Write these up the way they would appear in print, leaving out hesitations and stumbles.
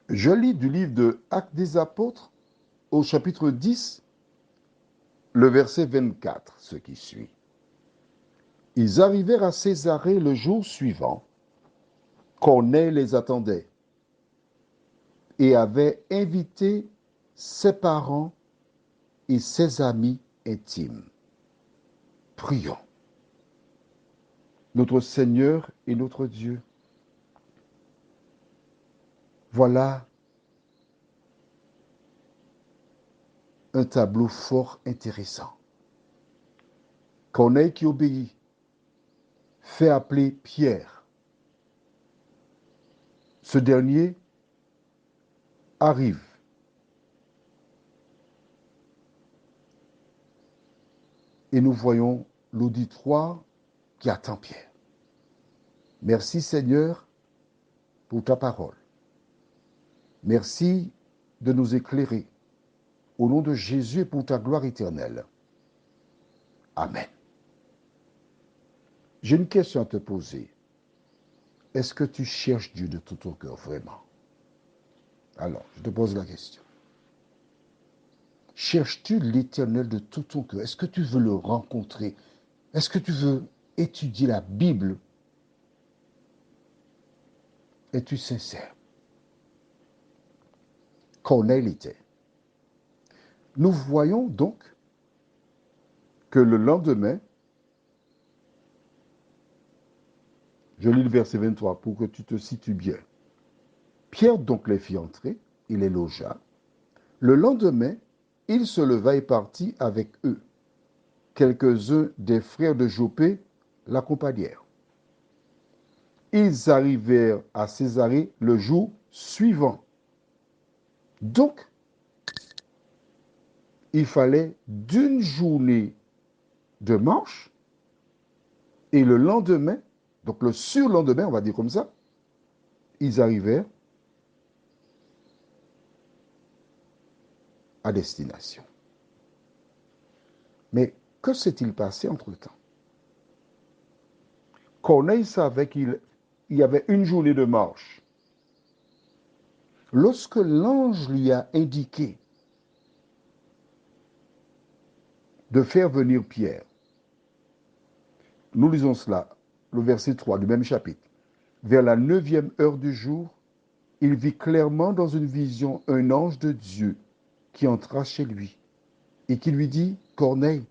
Je lis du livre de Actes des Apôtres au chapitre 10, le verset 24, ce qui suit. Ils arrivèrent à Césarée le jour suivant. Corneille les attendait et avait invité ses parents et ses amis intimes. Prions. Notre Seigneur et notre Dieu, voilà un tableau fort intéressant. Corneille qui obéit fait appeler Pierre. Ce dernier arrive. Et nous voyons l'auditoire qui attend Pierre. Merci Seigneur pour ta parole. Merci de nous éclairer. Au nom de Jésus et pour ta gloire éternelle. Amen. J'ai une question à te poser. Est-ce que tu cherches Dieu de tout ton cœur, vraiment? Alors, je te pose la question. Cherches-tu l'Éternel de tout ton cœur? Est-ce que tu veux le rencontrer? Est-ce que tu veux étudier la Bible? Es-tu sincère? Corneille l'était. Nous voyons donc que le lendemain, je lis le verset 23 pour que tu te situes bien. Pierre donc les fit entrer, il les logea. Le lendemain, il se leva et partit avec eux. Quelques-uns des frères de Joppé l'accompagnèrent. Ils arrivèrent à Césarée le jour suivant. Donc, il fallait d'une journée de marche et le lendemain, donc le surlendemain, on va dire comme ça, ils arrivèrent à destination. Mais que s'est-il passé entre-temps? Corneille savait qu'il y avait une journée de marche. Lorsque l'ange lui a indiqué de faire venir Pierre, nous lisons cela, le verset 3 du même chapitre. Vers la 9e heure du jour, il vit clairement dans une vision un ange de Dieu qui entra chez lui et qui lui dit, Corneille.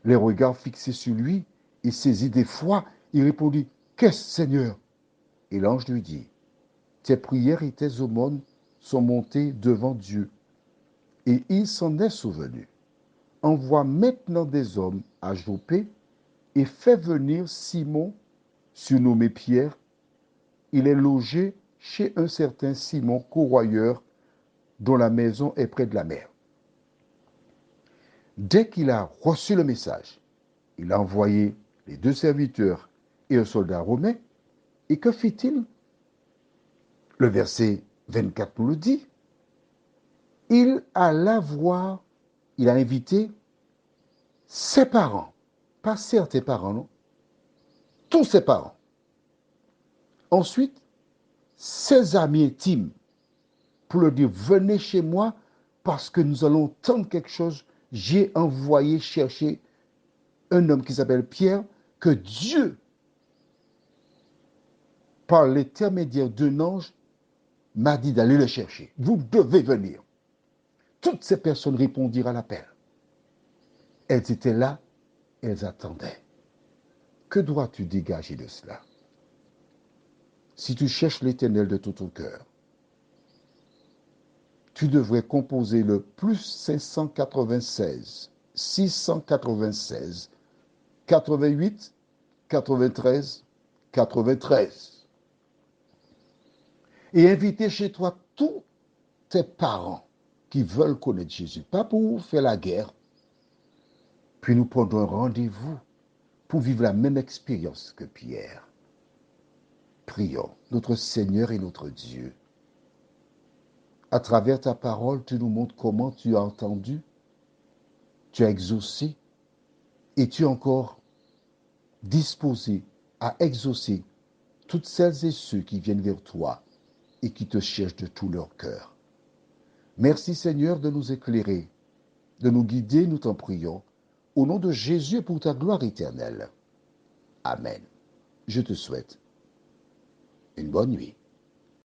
Les regards fixés sur lui, il saisit d'effroi, il répondit, qu'est-ce, Seigneur? Et l'ange lui dit, tes prières et tes aumônes sont montées devant Dieu, et il s'en est souvenu. Envoie maintenant des hommes à Joppé et fais venir Simon, surnommé Pierre. Il est logé chez un certain Simon, courroyeur, dont la maison est près de la mer. Dès qu'il a reçu le message, il a envoyé les 2 serviteurs et un soldat romain. Et que fit-il? Le verset 24 nous le dit. Il alla voir, il a invité ses parents, pas certains parents, non, tous ses parents. Ensuite, ses amis intimes, pour leur dire, venez chez moi parce que nous allons tendre quelque chose. J'ai envoyé chercher un homme qui s'appelle Pierre, que Dieu, par l'intermédiaire d'un ange, m'a dit d'aller le chercher. Vous devez venir. Toutes ces personnes répondirent à l'appel. Elles étaient là, elles attendaient. Que dois-tu dégager de cela? Si tu cherches l'Éternel de tout ton cœur, tu devrais composer le plus 596, 696, 88, 93, 93. Et inviter chez toi tous tes parents qui veulent connaître Jésus, pas pour faire la guerre. Puis nous prendrons un rendez-vous pour vivre la même expérience que Pierre. Prions, notre Seigneur et notre Dieu. À travers ta parole, tu nous montres comment tu as entendu, tu as exaucé et tu es encore disposé à exaucer toutes celles et ceux qui viennent vers toi et qui te cherchent de tout leur cœur. Merci Seigneur de nous éclairer, de nous guider, nous t'en prions, au nom de Jésus et pour ta gloire éternelle. Amen. Je te souhaite une bonne nuit.